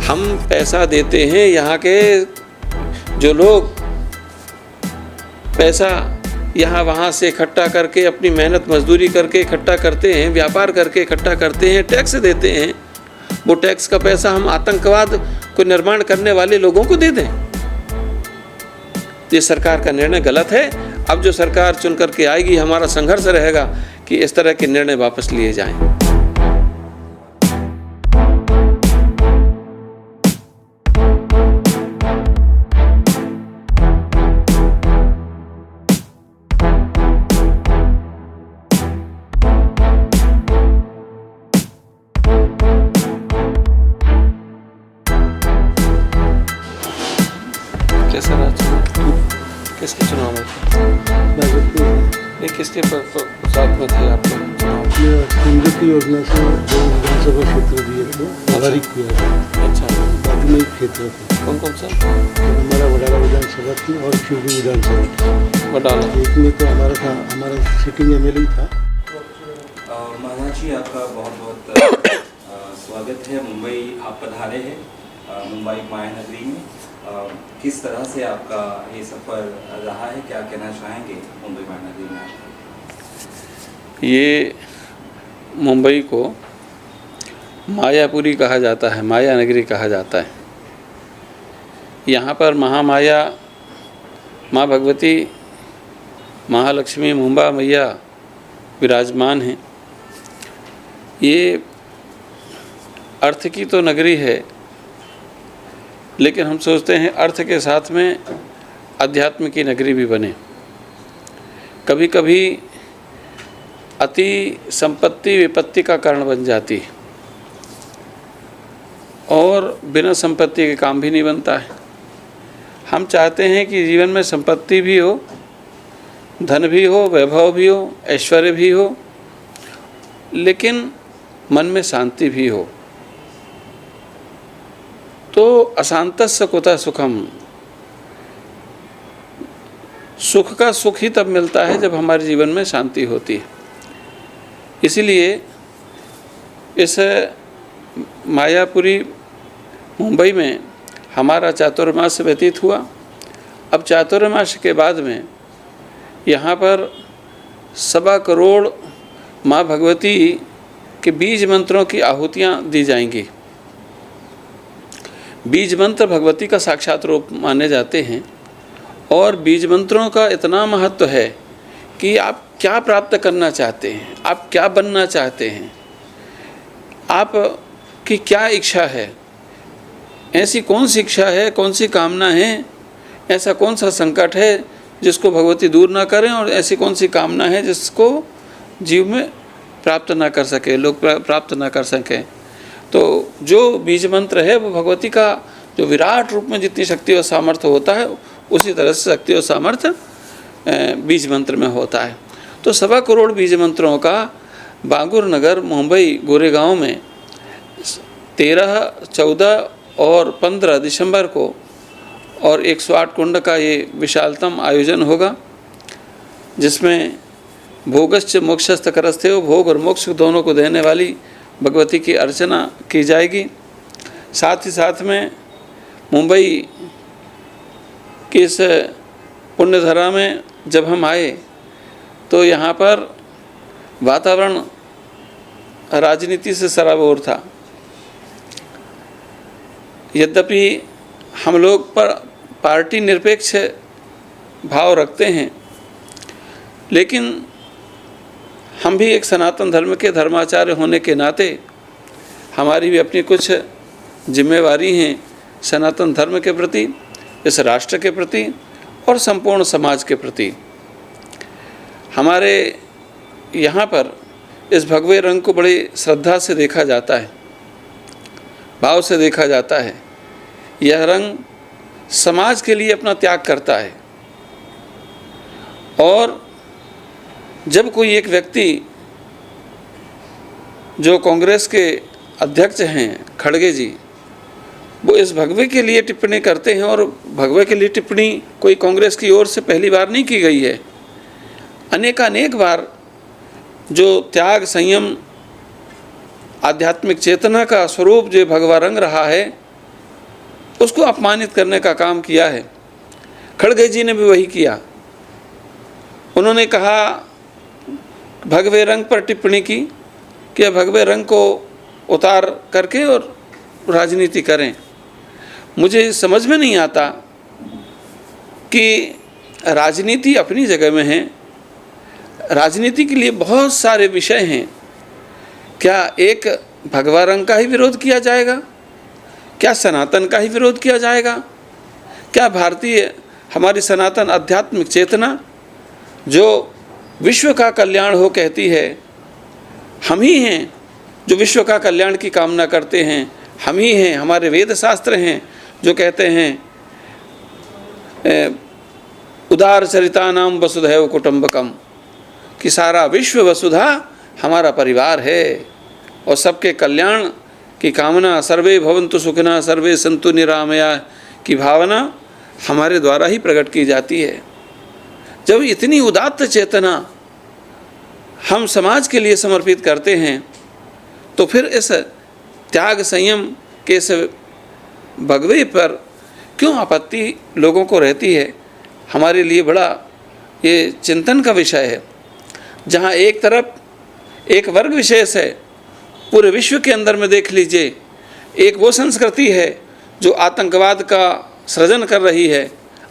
हम पैसा देते हैं, यहाँ के जो लोग पैसा यहाँ वहाँ से इकट्ठा करके अपनी मेहनत मजदूरी करके इकट्ठा करते हैं, व्यापार करके इकट्ठा करते हैं, टैक्स देते हैं, वो टैक्स का पैसा हम आतंकवाद को निर्माण करने वाले लोगों को दे दें। ये सरकार का निर्णय गलत है। अब जो सरकार चुन करके आएगी, हमारा संघर्ष रहेगा कि इस तरह के निर्णय वापस लिए जाएं। कैसा रहा चुनाव? किसके चुनाव में थे? नहीं, किसके साथ में थे आप लोग चुनाव? केंद्र की योजना से जो विधानसभा क्षेत्र दिए थे आधारित किया था। अच्छा, बाजू में एक क्षेत्र थे। कौन कौन सा? हमारा वडाला विधानसभा थी और शिवपुर विधानसभा थी। वडाला एक में तो हमारा सिटिंग एमएलए ही था। महाराज जी, आपका बहुत बहुत स्वागत है। मुंबई आप पधारे हैं, मुंबई माया नगरी में। किस तरह से आपका ये सफ़र रहा है, क्या कहना चाहेंगे मुंबई माया नगरी में? ये मुंबई को मायापुरी कहा जाता है, माया नगरी कहा जाता है। यहाँ पर महामाया, माँ भगवती, महालक्ष्मी, मुंबा मैया विराजमान हैं। ये अर्थ की तो नगरी है, लेकिन हम सोचते हैं अर्थ के साथ में अध्यात्म की नगरी भी बने। कभी कभी अति संपत्ति विपत्ति का कारण बन जाती है और बिना संपत्ति के काम भी नहीं बनता है। हम चाहते हैं कि जीवन में संपत्ति भी हो, धन भी हो, वैभव भी हो, ऐश्वर्य भी हो, लेकिन मन में शांति भी हो। तो अशांतस्य कुतः सुखम, सुख का सुख ही तब मिलता है जब हमारे जीवन में शांति होती है। इसीलिए इस मायापुरी मुंबई में हमारा चातुर्मास व्यतीत हुआ। अब चातुर्मास के बाद में यहाँ पर 1.25 करोड़ माँ भगवती के बीज मंत्रों की आहुतियाँ दी जाएंगी। बीज मंत्र भगवती का साक्षात रूप माने जाते हैं और बीज मंत्रों का इतना महत्व है कि आप क्या प्राप्त करना चाहते हैं, आप क्या बनना चाहते हैं, आप की क्या इच्छा है, ऐसी कौन सी इच्छा है, कौन सी कामना है, ऐसा कौन सा संकट है जिसको भगवती दूर ना करें और ऐसी कौन सी कामना है जिसको जीव में प्राप्त ना कर सके, लोग प्राप्त ना कर सकें। तो जो बीज मंत्र है वो भगवती का जो विराट रूप में जितनी शक्ति और सामर्थ्य होता है, उसी तरह से शक्ति और सामर्थ्य बीज मंत्र में होता है। तो 1.25 करोड़ बीज मंत्रों का बांगुर नगर मुंबई गोरेगांव में 13, 14 और 15 दिसंबर को और 108 कुंड का ये विशालतम आयोजन होगा, जिसमें भोगश्च मोक्षस्थ करस्थे, भोग और मोक्ष दोनों को देने वाली भगवती की अर्चना की जाएगी। साथ ही साथ में मुंबई की इस पुण्यधरा में जब हम आए तो यहाँ पर वातावरण राजनीति से सराबोर था। यद्यपि हम लोग पर पार्टी निरपेक्ष भाव रखते हैं, लेकिन हम भी एक सनातन धर्म के धर्माचार्य होने के नाते हमारी भी अपनी कुछ जिम्मेवारी हैं सनातन धर्म के प्रति, इस राष्ट्र के प्रति और संपूर्ण समाज के प्रति। हमारे यहाँ पर इस भगवे रंग को बड़ी श्रद्धा से देखा जाता है, भाव से देखा जाता है। यह रंग समाज के लिए अपना त्याग करता है और जब कोई एक व्यक्ति जो कांग्रेस के अध्यक्ष हैं खड़गे जी, वो इस भगवे के लिए टिप्पणी करते हैं, और भगवे के लिए टिप्पणी कोई कांग्रेस की ओर से पहली बार नहीं की गई है। अनेक बार जो त्याग, संयम, आध्यात्मिक चेतना का स्वरूप जो भगवा रंग रहा है, उसको अपमानित करने का काम किया है। खड़गे जी ने भी वही किया। उन्होंने कहा, भगवे रंग पर टिप्पणी की कि भगवे रंग को उतार करके और राजनीति करें। मुझे समझ में नहीं आता कि राजनीति अपनी जगह में है, राजनीति के लिए बहुत सारे विषय हैं। क्या एक भगवा रंग का ही विरोध किया जाएगा? क्या सनातन का ही विरोध किया जाएगा? क्या भारतीय हमारी सनातन आध्यात्मिक चेतना जो विश्व का कल्याण हो कहती है, हम ही हैं जो विश्व का कल्याण की कामना करते हैं, हम ही हैं, हमारे वेद शास्त्र हैं जो कहते हैं उदार चरितानाम वसुधैव कुटुंबकम, कि सारा विश्व वसुधा हमारा परिवार है और सबके कल्याण की कामना, सर्वे भवन्तु सुखिनः सर्वे सन्तु निरामया की भावना हमारे द्वारा ही प्रकट की जाती है। जब इतनी उदात्त चेतना हम समाज के लिए समर्पित करते हैं तो फिर इस त्याग संयम के इस भगवे पर क्यों आपत्ति लोगों को रहती है? हमारे लिए बड़ा ये चिंतन का विषय है। जहाँ एक तरफ एक वर्ग विशेष है, पूरे विश्व के अंदर में देख लीजिए, एक वो संस्कृति है जो आतंकवाद का सृजन कर रही है,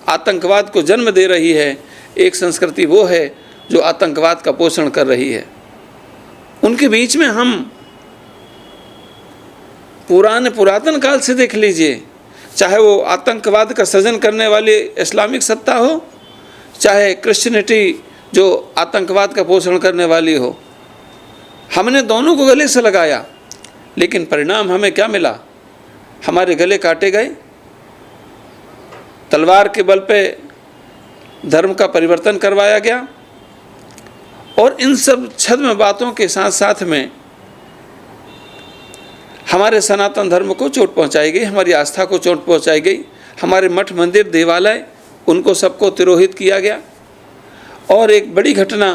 आतंकवाद को जन्म दे रही है। एक संस्कृति वो है जो आतंकवाद का पोषण कर रही है। उनके बीच में हम पुरातन काल से देख लीजिए, चाहे वो आतंकवाद का सृजन करने वाली इस्लामिक सत्ता हो, चाहे क्रिश्चियनिटी जो आतंकवाद का पोषण करने वाली हो, हमने दोनों को गले से लगाया, लेकिन परिणाम हमें क्या मिला? हमारे गले काटे गए। तलवार के बल पे धर्म का परिवर्तन करवाया गया और इन सब छद्म बातों के साथ साथ में हमारे सनातन धर्म को चोट पहुंचाई गई, हमारी आस्था को चोट पहुंचाई गई। हमारे मठ मंदिर देवालय उनको सबको तिरोहित किया गया। और एक बड़ी घटना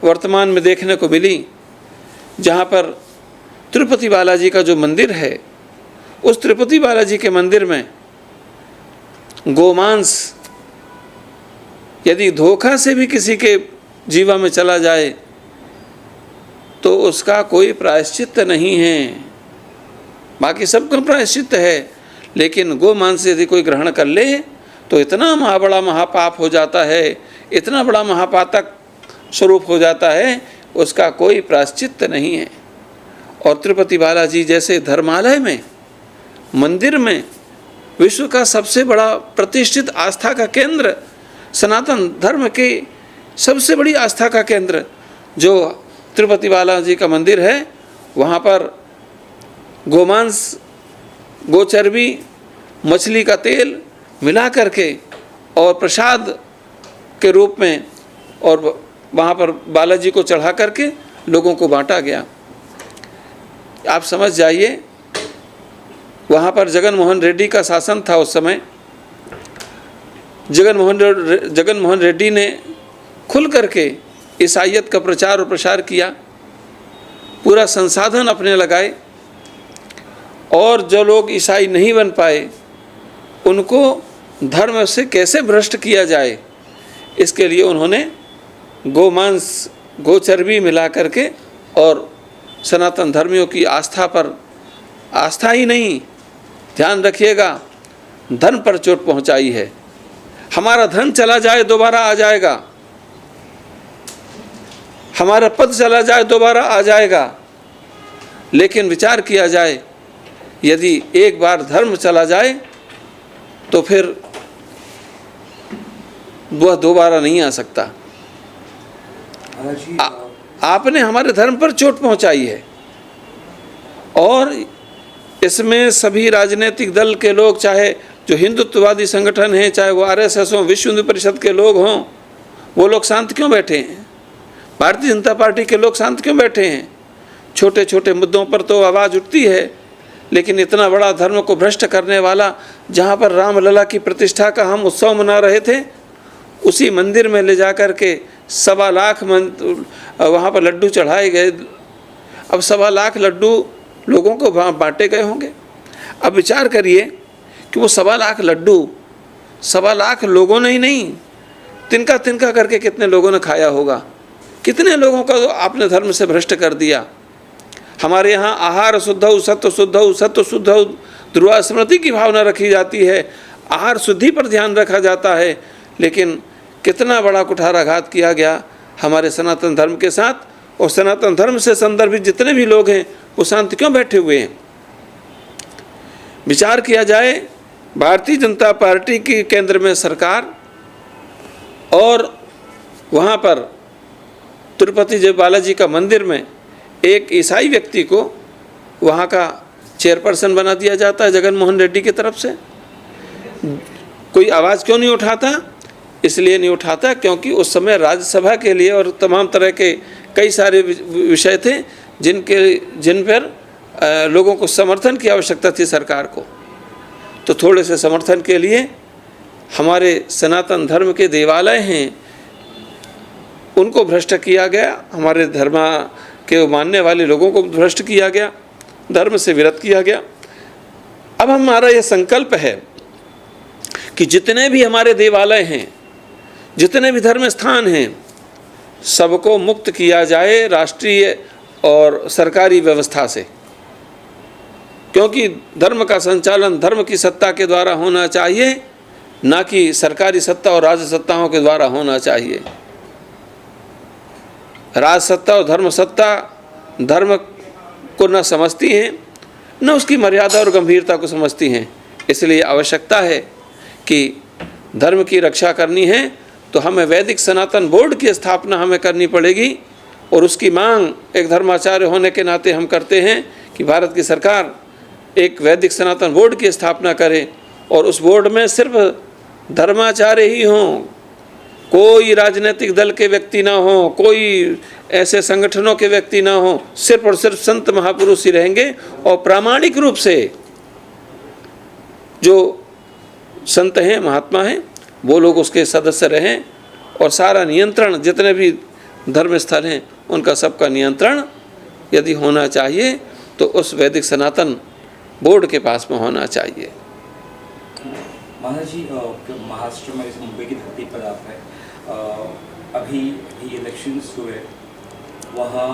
वर्तमान में देखने को मिली, जहाँ पर तिरुपति बालाजी का जो मंदिर है, उस तिरुपति बालाजी के मंदिर में गोमांस यदि धोखा से भी किसी के जीवा में चला जाए तो उसका कोई प्रायश्चित नहीं है। बाकी सबका प्रायश्चित है, लेकिन गोमांस यदि कोई ग्रहण कर ले तो इतना बड़ा महापाप हो जाता है, इतना बड़ा महापातक स्वरूप हो जाता है, उसका कोई प्रायश्चित नहीं है। और तिरुपति बालाजी जैसे धर्मालय में, मंदिर में, विश्व का सबसे बड़ा प्रतिष्ठित आस्था का केंद्र, सनातन धर्म के सबसे बड़ी आस्था का केंद्र जो तिरुपति बालाजी का मंदिर है, वहाँ पर गोमांस, गोचर्बी, मछली का तेल मिला करके और प्रसाद के रूप में और वहाँ पर बालाजी को चढ़ा करके लोगों को बांटा गया। आप समझ जाइए, वहाँ पर जगन मोहन रेड्डी का शासन था उस समय। जगन मोहन रेड्डी ने खुल करके ईसाईयत का प्रचार और प्रसार किया, पूरा संसाधन अपने लगाए, और जो लोग ईसाई नहीं बन पाए उनको धर्म से कैसे भ्रष्ट किया जाए, इसके लिए उन्होंने गोमांस, गोचर्बी मिला करके और सनातन धर्मियों की आस्था पर, आस्था ही नहीं, ध्यान रखिएगा, धन पर चोट पहुंचाई है। हमारा धन चला जाए दोबारा आ जाएगा, हमारा पद चला जाए दोबारा आ जाएगा, लेकिन विचार किया जाए, यदि एक बार धर्म चला जाए तो फिर वह दोबारा नहीं आ सकता। आपने हमारे धर्म पर चोट पहुंचाई है, और इसमें सभी राजनीतिक दल के लोग, चाहे जो हिंदुत्ववादी संगठन हैं, चाहे वो आरएसएस हो, विश्व हिंदू परिषद के लोग हों, वो लोग शांत क्यों बैठे हैं? भारतीय जनता पार्टी के लोग शांत क्यों बैठे हैं? छोटे छोटे मुद्दों पर तो आवाज़ उठती है, लेकिन इतना बड़ा धर्म को भ्रष्ट करने वाला, जहाँ पर रामलला की प्रतिष्ठा का हम उत्सव मना रहे थे, उसी मंदिर में ले जा कर के 1.25 लाख वहाँ पर लड्डू चढ़ाए गए। अब 1.25 लाख लड्डू लोगों को बांटे गए होंगे। अब विचार करिए कि कि वो 1.25 लाख लड्डू 1.25 लाख लोगों ने ही नहीं, तिनका तिनका करके कितने लोगों ने खाया होगा, कितने लोगों का आपने धर्म से भ्रष्ट कर दिया। हमारे यहाँ आहार शुद्धौ सत्व शुद्धौ सत्व शुद्धौ ध्रुवा स्मृति की भावना रखी जाती है, आहार शुद्धि पर ध्यान रखा जाता है, लेकिन कितना बड़ा कुठाराघात किया गया हमारे सनातन धर्म के साथ। और सनातन धर्म से संदर्भित जितने भी लोग हैं वो शांत क्यों बैठे हुए हैं? विचार किया जाए, भारतीय जनता पार्टी की केंद्र में सरकार और वहाँ पर तिरुपति जय बालाजी का मंदिर में एक ईसाई व्यक्ति को वहाँ का चेयरपर्सन बना दिया जाता है जगन मोहन रेड्डी की तरफ से। कोई आवाज़ क्यों नहीं उठाता? इसलिए नहीं उठाता क्योंकि उस समय राज्यसभा के लिए और तमाम तरह के कई सारे विषय थे जिन पर लोगों को समर्थन की आवश्यकता थी सरकार को। तो थोड़े से समर्थन के लिए हमारे सनातन धर्म के देवालय हैं उनको भ्रष्ट किया गया, हमारे धर्म के मानने वाले लोगों को भ्रष्ट किया गया, धर्म से विरत किया गया। अब हमारा यह संकल्प है कि जितने भी हमारे देवालय हैं, जितने भी धर्म स्थान हैं, सबको मुक्त किया जाए राष्ट्रीय और सरकारी व्यवस्था से, क्योंकि धर्म का संचालन धर्म की सत्ता के द्वारा होना चाहिए, ना कि सरकारी सत्ता और राज्य सत्ताओं के द्वारा होना चाहिए। राज सत्ता और धर्म सत्ता धर्म को न समझती हैं, न उसकी मर्यादा और गंभीरता को समझती हैं। इसलिए आवश्यकता है कि धर्म की रक्षा करनी है तो हमें वैदिक सनातन बोर्ड की स्थापना हमें करनी पड़ेगी। और उसकी मांग एक धर्माचार्य होने के नाते हम करते हैं कि भारत की सरकार एक वैदिक सनातन बोर्ड की स्थापना करे और उस बोर्ड में सिर्फ धर्माचार्य ही हों, कोई राजनीतिक दल के व्यक्ति ना हो, कोई ऐसे संगठनों के व्यक्ति ना हो, सिर्फ और सिर्फ संत महापुरुष ही रहेंगे। और प्रामाणिक रूप से जो संत हैं, महात्मा हैं, वो लोग उसके सदस्य रहें और सारा नियंत्रण जितने भी धर्म स्थल हैं उनका सबका नियंत्रण यदि होना चाहिए तो उस वैदिक सनातन बोर्ड के पास में होना चाहिए। महाराज जी, महाराष्ट्र में जैसे मुंबई की धरती पर आप हैं, अभी ये इलेक्शंस हुए, वहाँ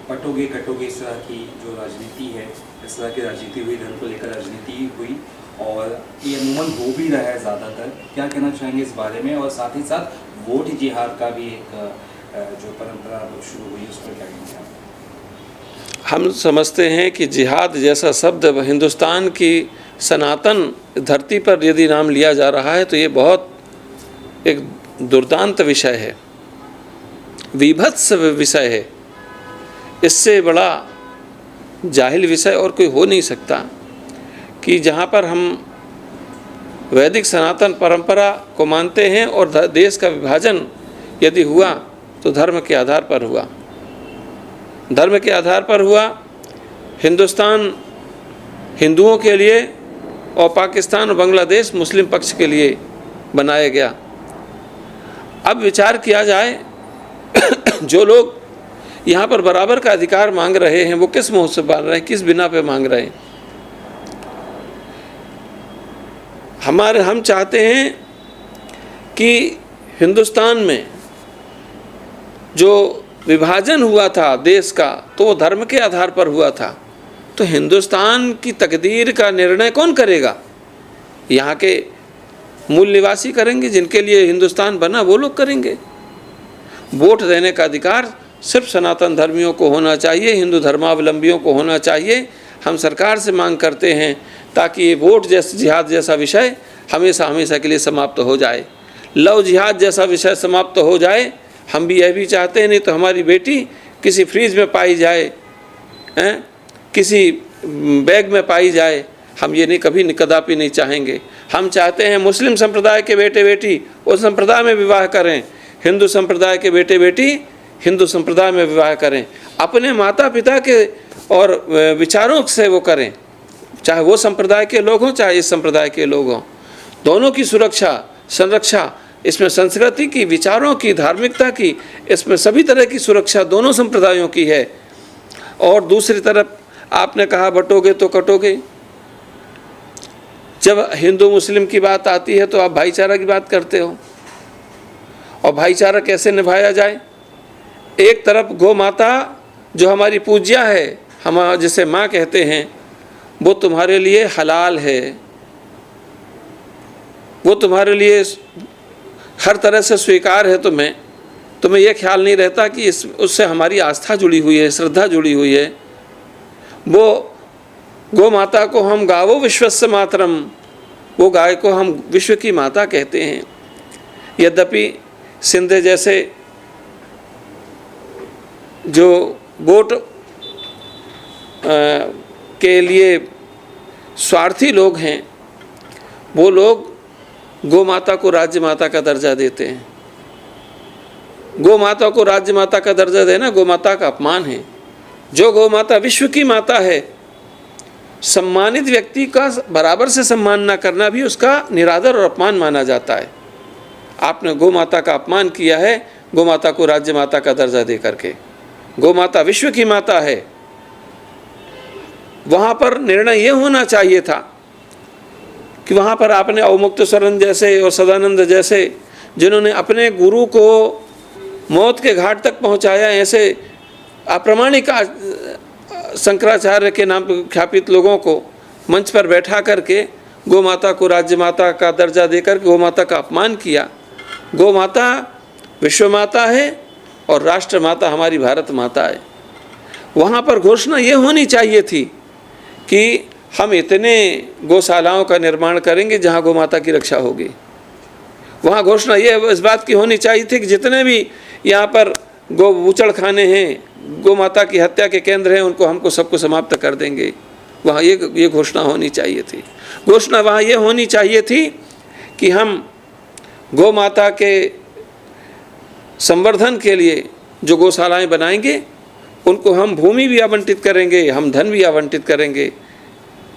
पटोगे कटोगे इस तरह की जो राजनीति है, इस तरह की राजनीति हुई, धर्म को लेकर राजनीति हुई और ये अमूमन हो भी रहा है ज़्यादातर। क्या कहना चाहेंगे इस बारे में? और साथ ही साथ वोट जिहाद का भी एक जो परंपरा शुरू हुई उस पर क्या कहना चाहेंगे? हम समझते हैं कि जिहाद जैसा शब्द हिंदुस्तान की सनातन धरती पर यदि नाम लिया जा रहा है तो ये बहुत एक दुर्दांत विषय है, विभत्स विषय है। इससे बड़ा जाहिल विषय और कोई हो नहीं सकता कि जहाँ पर हम वैदिक सनातन परंपरा को मानते हैं और देश का विभाजन यदि हुआ तो धर्म के आधार पर हुआ, धर्म के आधार पर हुआ। हिंदुस्तान हिंदुओं के लिए और पाकिस्तान और बांग्लादेश मुस्लिम पक्ष के लिए बनाया गया। अब विचार किया जाए जो लोग यहाँ पर बराबर का अधिकार मांग रहे हैं वो किस मुँह से मांग रहे हैं, किस बिना पे मांग रहे हैं? हम चाहते हैं कि हिंदुस्तान में जो विभाजन हुआ था देश का तो वो धर्म के आधार पर हुआ था। तो हिंदुस्तान की तकदीर का निर्णय कौन करेगा? यहाँ के मूल निवासी करेंगे, जिनके लिए हिंदुस्तान बना वो लोग करेंगे। वोट देने का अधिकार सिर्फ सनातन धर्मियों को होना चाहिए, हिंदू धर्मावलंबियों को होना चाहिए। हम सरकार से मांग करते हैं ताकि ये वोट जैसा जिहाद जैसा विषय हमेशा हमेशा के लिए समाप्त हो जाए, लव जिहाद जैसा विषय समाप्त हो जाए। हम भी यह भी चाहते हैं, नहीं तो हमारी बेटी किसी फ्रीज में पाई जाए, किसी बैग में पाई जाए, हम ये नहीं कभी कदापि नहीं चाहेंगे। हम चाहते हैं मुस्लिम संप्रदाय के बेटे बेटी उस संप्रदाय में विवाह करें, हिंदू संप्रदाय के बेटे बेटी हिंदू संप्रदाय में विवाह करें, अपने माता पिता के और विचारों से वो करें, चाहे वो संप्रदाय के लोग हों चाहे इस संप्रदाय के लोग हों। दोनों की सुरक्षा संरक्षा, इसमें संस्कृति की, विचारों की, धार्मिकता की, इसमें सभी तरह की सुरक्षा दोनों संप्रदायों की है। और दूसरी तरफ आपने कहा बटोगे तो कटोगे, जब हिंदू मुस्लिम की बात आती है तो आप भाईचारा की बात करते हो, और भाईचारा कैसे निभाया जाए? एक तरफ गौ माता जो हमारी पूज्या है, हम जिसे माँ कहते हैं, वो तुम्हारे लिए हलाल है, वो तुम्हारे लिए हर तरह से स्वीकार है। तुम्हें यह ख्याल नहीं रहता कि उससे हमारी आस्था जुड़ी हुई है, श्रद्धा जुड़ी हुई है। वो गौ माता को हम गावो विश्वस्य मातरम, वो गाय को हम विश्व की माता कहते हैं। यद्यपि सिंध जैसे जो वोट के लिए स्वार्थी लोग हैं, वो लोग गौ माता को राज्य माता का दर्जा देते हैं। गौ माता को राज्य माता का दर्जा देना गौ माता का अपमान है। जो गौ माता विश्व की माता है, सम्मानित व्यक्ति का बराबर से सम्मान न करना भी उसका निरादर और अपमान माना जाता है। आपने गौ माता का अपमान किया है गौ माता को राज्य माता का दर्जा दे करके। गौ माता विश्व की माता है। वहाँ पर निर्णय ये होना चाहिए था कि वहाँ पर आपने अवमुक्तेश्वरन जैसे और सदानंद जैसे, जिन्होंने अपने गुरु को मौत के घाट तक पहुँचाया, ऐसे अप्रामाणिक शंकराचार्य के नाम ख्यापित लोगों को मंच पर बैठा करके गौ माता को राज्य माता का दर्जा देकर गौ माता का अपमान किया। गौ माता विश्व माता है और राष्ट्र माता हमारी भारत माता है। वहाँ पर घोषणा ये होनी चाहिए थी कि हम इतने गौशालाओं का निर्माण करेंगे जहाँ गौ माता की रक्षा होगी। वहाँ घोषणा ये इस बात की होनी चाहिए थी कि जितने भी यहाँ पर गौ बूचड़ खाने हैं, गौ माता की हत्या के केंद्र हैं, उनको हमको सबको समाप्त कर देंगे। वहाँ ये घोषणा होनी चाहिए थी। घोषणा वहाँ ये होनी चाहिए थी कि हम गौ माता के संवर्धन के लिए जो गौशालाएँ बनाएंगे, उनको हम भूमि भी आवंटित करेंगे, हम धन भी आवंटित करेंगे।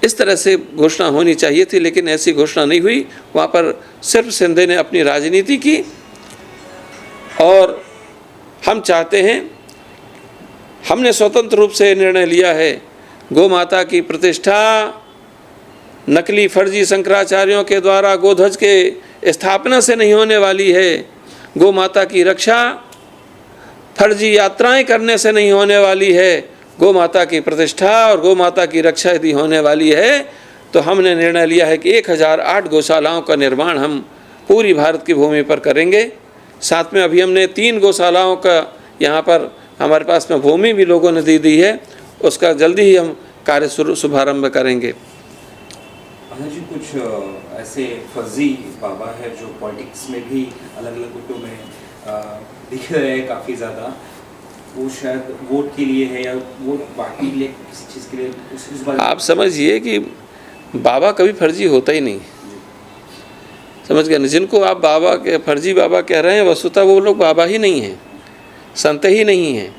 इस तरह से घोषणा होनी चाहिए थी, लेकिन ऐसी घोषणा नहीं हुई। वहाँ पर सिर्फ सिंधे ने अपनी राजनीति की। और हम चाहते हैं, हमने स्वतंत्र रूप से निर्णय लिया है, गौ माता की प्रतिष्ठा नकली फर्जी शंकराचार्यों के द्वारा गोध्वज के स्थापना से नहीं होने वाली है। गौ माता की रक्षा फर्जी यात्राएं करने से नहीं होने वाली है। गौ माता की प्रतिष्ठा और गौ माता की रक्षा यदि होने वाली है तो हमने निर्णय लिया है कि 1008 गौशालाओं का निर्माण हम पूरी भारत की भूमि पर करेंगे। साथ में अभी हमने 3 गौशालाओं का यहाँ पर हमारे पास में भूमि भी लोगों ने दी है, उसका जल्दी ही हम कार्य शुभारंभ करेंगे। जी कुछ ऐसे फर्जी बाबा है जो पॉलिटिक्स में भी अलग अलग गुटों में दिख रहे हैं काफ़ी ज़्यादा, वो शायद वोट के लिए है या वोट बांटने के लिए, किसी चीज़ के लिए, उस बारे आप समझिए कि बाबा कभी फर्जी होता ही नहीं, समझ गए ना। जिनको आप बाबा के फर्जी बाबा कह रहे हैं, वस्तुतः वो लोग बाबा ही नहीं हैं, संत ही नहीं हैं।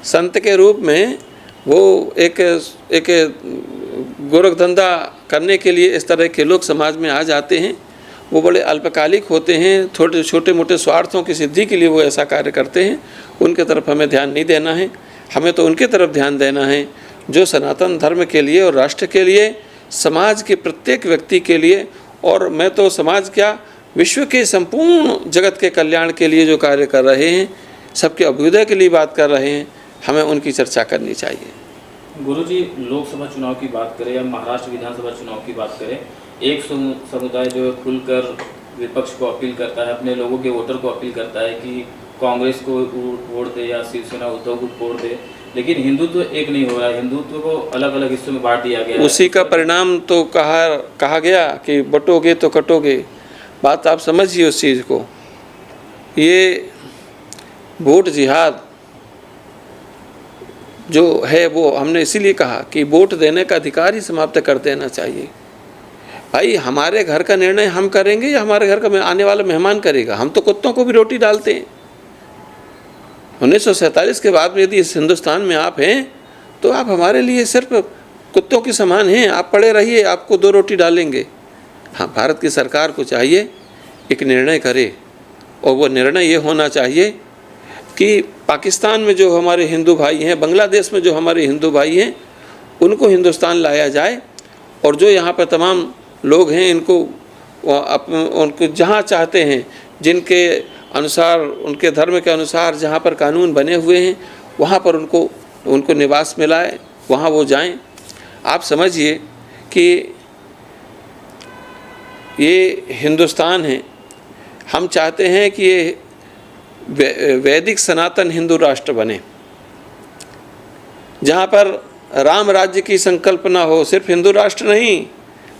संत के रूप में वो एक गोरख धंधा करने के लिए इस तरह के लोग समाज में आ जाते हैं। वो बड़े अल्पकालिक होते हैं, छोटे मोटे स्वार्थों की सिद्धि के लिए वो ऐसा कार्य करते हैं। उनके तरफ हमें ध्यान नहीं देना है। हमें तो उनके तरफ ध्यान देना है जो सनातन धर्म के लिए और राष्ट्र के लिए, समाज के प्रत्येक व्यक्ति के लिए, और मैं तो समाज क्या विश्व के संपूर्ण जगत के कल्याण के लिए जो कार्य कर रहे हैं, सबके अभ्युदय के लिए बात कर रहे हैं, हमें उनकी चर्चा करनी चाहिए। गुरुजी, लोकसभा चुनाव की बात करें या महाराष्ट्र विधानसभा चुनाव की बात करें, एक समुदाय जो है खुलकर विपक्ष को अपील करता है, अपने लोगों के वोटर को अपील करता है कि कांग्रेस को वोट दे या शिवसेना उद्धव को वोट दे, लेकिन हिंदुत्व एक नहीं हो रहा है। हिंदुत्व को अलग अलग हिस्सों में बांट दिया गया। उसी का परिणाम तो कहा गया कि बटोगे तो कटोगे। बात आप समझिए उस चीज़ को। ये वोट जिहाद जो है वो हमने इसीलिए कहा कि वोट देने का अधिकार ही समाप्त कर देना चाहिए। भाई, हमारे घर का निर्णय हम करेंगे या हमारे घर का आने वाला मेहमान करेगा? हम तो कुत्तों को भी रोटी डालते हैं। 1947 के बाद में यदि इस हिंदुस्तान में आप हैं तो आप हमारे लिए सिर्फ कुत्तों के समान हैं। आप पड़े रहिए, आपको 2 रोटी डालेंगे। हाँ, भारत की सरकार को चाहिए एक निर्णय करे, और वो निर्णय ये होना चाहिए कि पाकिस्तान में जो हमारे हिंदू भाई हैं, बांग्लादेश में जो हमारे हिंदू भाई हैं, उनको हिंदुस्तान लाया जाए, और जो यहाँ पर तमाम लोग हैं, उनको जहाँ चाहते हैं, जिनके अनुसार, उनके धर्म के अनुसार जहाँ पर कानून बने हुए हैं वहाँ पर उनको निवास मिला है, वहाँ वो जाएं। आप समझिए कि ये हिंदुस्तान है, हम चाहते हैं कि ये वैदिक सनातन हिंदू राष्ट्र बने, जहाँ पर राम राज्य की संकल्पना हो। सिर्फ हिंदू राष्ट्र नहीं,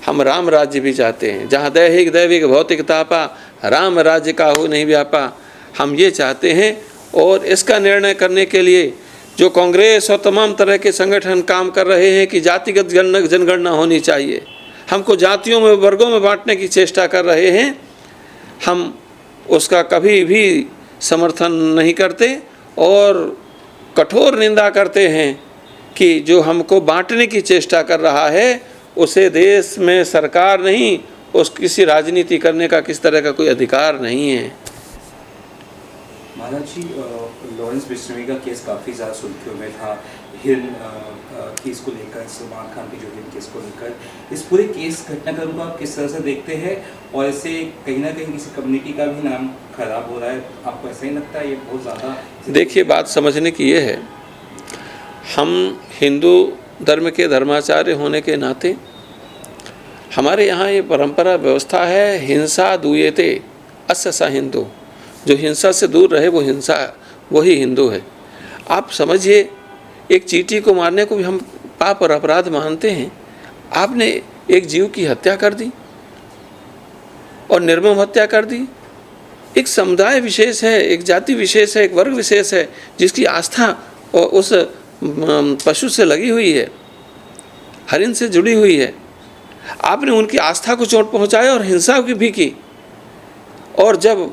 हम राम राज्य भी चाहते हैं, जहाँ दैहिक दैविक भौतिक तापा राम राज्य का हो नहीं व्यापा, हम ये चाहते हैं। और इसका निर्णय करने के लिए जो कांग्रेस और तमाम तरह के संगठन काम कर रहे हैं कि जातिगत जनगणना होनी चाहिए, हमको जातियों में वर्गों में बांटने की चेष्टा कर रहे हैं, हम उसका कभी भी समर्थन नहीं करते और कठोर निंदा करते हैं कि जो हमको बांटने की चेष्टा कर रहा है उसे देश में सरकार नहीं, उस किसी राजनीति करने का किस तरह का कोई अधिकार नहीं है। महाराज जी, लॉरेंस बिश्नोई का केस काफ़ी ज़्यादा सुर्खियों में था, हिरन केस को लेकर, सलमान खान के जो हिरन केस को लेकर, इस पूरे केस घटनाक्रम को आप किस तरह से देखते हैं और इससे कहीं ना कहीं किसी कम्युनिटी का भी नाम खराब हो रहा है, आपको ऐसा ही लगता है? ये बहुत ज़्यादा, देखिए, बात समझने की ये है, हम हिंदू धर्म के धर्माचार्य होने के नाते हमारे यहाँ ये परंपरा व्यवस्था है, हिंसा दूयेते अस्य स हिंदू, जो हिंसा से दूर रहे वही हिंदू है। आप समझिए, एक चींटी को मारने को भी हम पाप और अपराध मानते हैं। आपने एक जीव की हत्या कर दी और निर्मम हत्या कर दी। एक समुदाय विशेष है, एक जाति विशेष है, एक वर्ग विशेष है जिसकी आस्था उस पशु से लगी हुई है, हरिण से जुड़ी हुई है। आपने उनकी आस्था को चोट पहुंचाया और हिंसा भी की। और जब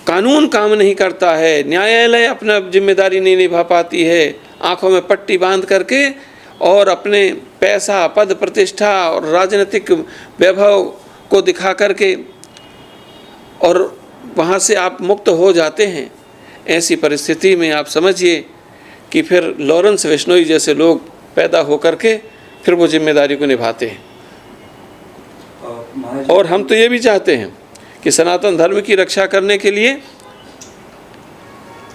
कानून काम नहीं करता है, न्यायालय अपना जिम्मेदारी नहीं निभा पाती है, आंखों में पट्टी बांध करके और अपने पैसा, पद, प्रतिष्ठा और राजनीतिक वैभव को दिखा करके और वहाँ से आप मुक्त हो जाते हैं, ऐसी परिस्थिति में आप समझिए कि फिर लॉरेंस बिश्नोई जैसे लोग पैदा हो करके फिर वो जिम्मेदारी को निभाते हैं। और हम तो ये भी चाहते हैं कि सनातन धर्म की रक्षा करने के लिए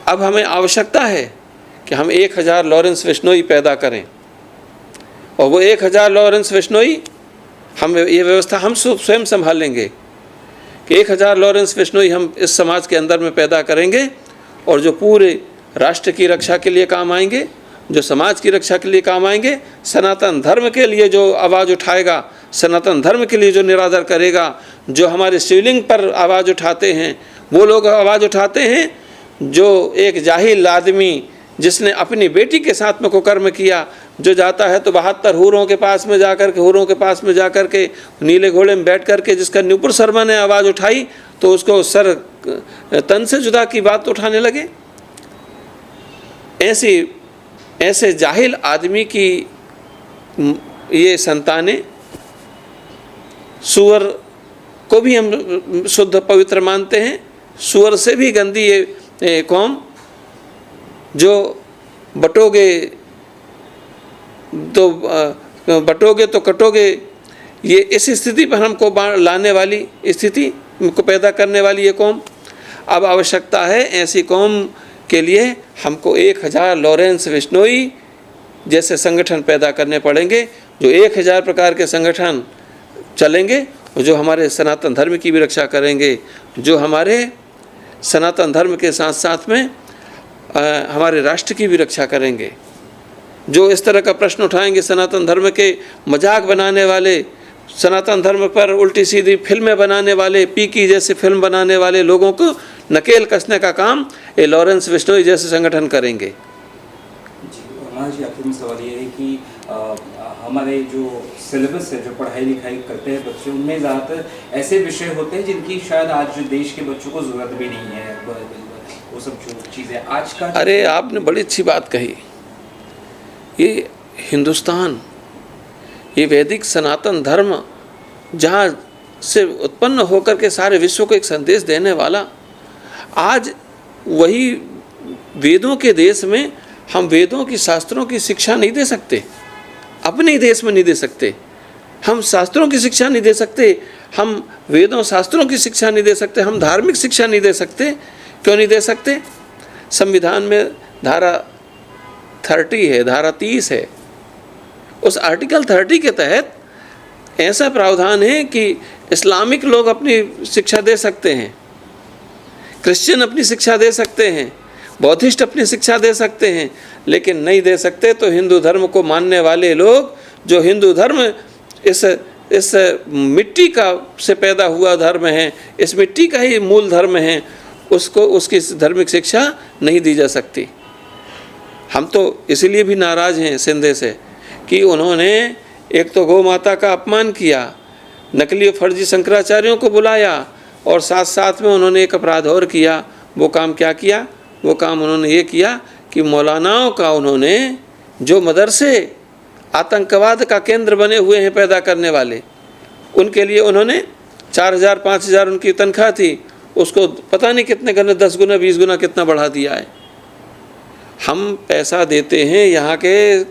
अब हमें आवश्यकता है कि हम 1000 लॉरेंस बिश्नोई पैदा करें, और वो 1000 लॉरेंस बिश्नोई हम ये व्यवस्था हम स्वयं संभाल लेंगे कि 1000 लॉरेंस बिश्नोई हम इस समाज के अंदर में पैदा करेंगे, और जो पूरे राष्ट्र की रक्षा के लिए काम आएंगे, जो समाज की रक्षा के लिए काम आएंगे, सनातन धर्म के लिए जो आवाज़ उठाएगा, सनातन धर्म के लिए जो निरादर करेगा, जो हमारे शिवलिंग पर आवाज़ उठाते हैं वो लोग आवाज़ उठाते हैं, जो एक जाहिल आदमी जिसने अपनी बेटी के साथ में कुकर्म किया, जो जाता है तो 72 हूरों के पास में जाकर के नीले घोड़े में बैठ कर के जिसका नुपुर शर्मा ने आवाज़ उठाई तो उसको सर तन से जुदा की बात उठाने लगे। ऐसे जाहिल आदमी की ये संतानें, सूअर को भी हम शुद्ध पवित्र मानते हैं, सूअर से भी गंदी ये कौम, जो बटोगे तो कटोगे, ये इस स्थिति पर हमको लाने वाली स्थिति को पैदा करने वाली ये कौम। अब आवश्यकता है ऐसी कौम के लिए हमको 1000 लॉरेंस बिश्नोई जैसे संगठन पैदा करने पड़ेंगे, जो 1000 प्रकार के संगठन चलेंगे, जो हमारे सनातन धर्म की भी रक्षा करेंगे, जो हमारे सनातन धर्म के साथ साथ में हमारे राष्ट्र की भी रक्षा करेंगे, जो इस तरह का प्रश्न उठाएंगे, सनातन धर्म के मजाक बनाने वाले, सनातन धर्म पर उल्टी सीधी फिल्में बनाने वाले, पीकी जैसे फिल्म बनाने वाले लोगों को नकेल कसने का काम ये लॉरेंस बिश्नोई जैसे संगठन करेंगे। जी महाराज जी, आखिर में सवाल ये है कि हमारे जो सिलेबस है, जो पढ़ाई लिखाई करते हैं बच्चे, उनमें ज़्यादातर ऐसे विषय होते हैं जिनकी शायद आज देश के बच्चों को ज़रूरत भी नहीं है, वो सब जो चीज़ें आज का। अरे आपने बड़ी अच्छी बात कही। ये हिंदुस्तान, ये वैदिक सनातन धर्म जहाँ से उत्पन्न होकर के सारे विश्व को एक संदेश देने वाला, आज वही वेदों के देश में हम वेदों की शास्त्रों की शिक्षा नहीं दे सकते, अपने ही देश में नहीं दे सकते। हम शास्त्रों की शिक्षा नहीं दे सकते, हम वेदों शास्त्रों की शिक्षा नहीं दे सकते, हम धार्मिक शिक्षा नहीं दे सकते। क्यों नहीं दे सकते? संविधान में धारा 30 है, धारा 30 है। उस आर्टिकल 30 के तहत ऐसा प्रावधान है कि इस्लामिक लोग अपनी शिक्षा दे सकते हैं, क्रिश्चियन अपनी शिक्षा दे सकते हैं, बौद्धिस्ट अपनी शिक्षा दे सकते हैं, लेकिन नहीं दे सकते तो हिंदू धर्म को मानने वाले लोग, जो हिंदू धर्म इस मिट्टी का से पैदा हुआ धर्म है, इस मिट्टी का ही मूल धर्म है, उसको उसकी धार्मिक शिक्षा नहीं दी जा सकती। हम तो इसीलिए भी नाराज़ हैं सिंधे से कि उन्होंने एक तो गौ माता का अपमान किया, नकली फर्जी शंकराचार्यों को बुलाया, और साथ साथ में उन्होंने एक अपराध और किया। वो काम क्या किया? वो काम उन्होंने ये किया कि मौलानाओं का उन्होंने, जो मदरसे आतंकवाद का केंद्र बने हुए हैं पैदा करने वाले, उनके लिए उन्होंने 4000 5000 उनकी तनख्वाह थी, उसको पता नहीं कितने गुना, 10 गुना 20 गुना कितना बढ़ा दिया है। हम पैसा देते हैं, यहाँ के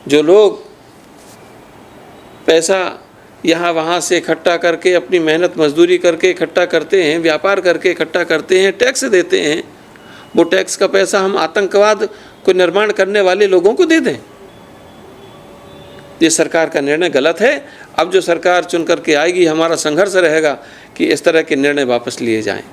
जो लोग पैसा यहाँ वहाँ से इकट्ठा करके, अपनी मेहनत मजदूरी करके इकट्ठा करते हैं, व्यापार करके इकट्ठा करते हैं, टैक्स देते हैं, वो टैक्स का पैसा हम आतंकवाद को निर्माण करने वाले लोगों को दे दें। ये सरकार का निर्णय गलत है। अब जो सरकार चुन करके आएगी, हमारा संघर्ष रहेगा कि इस तरह के निर्णय वापस लिए जाएं।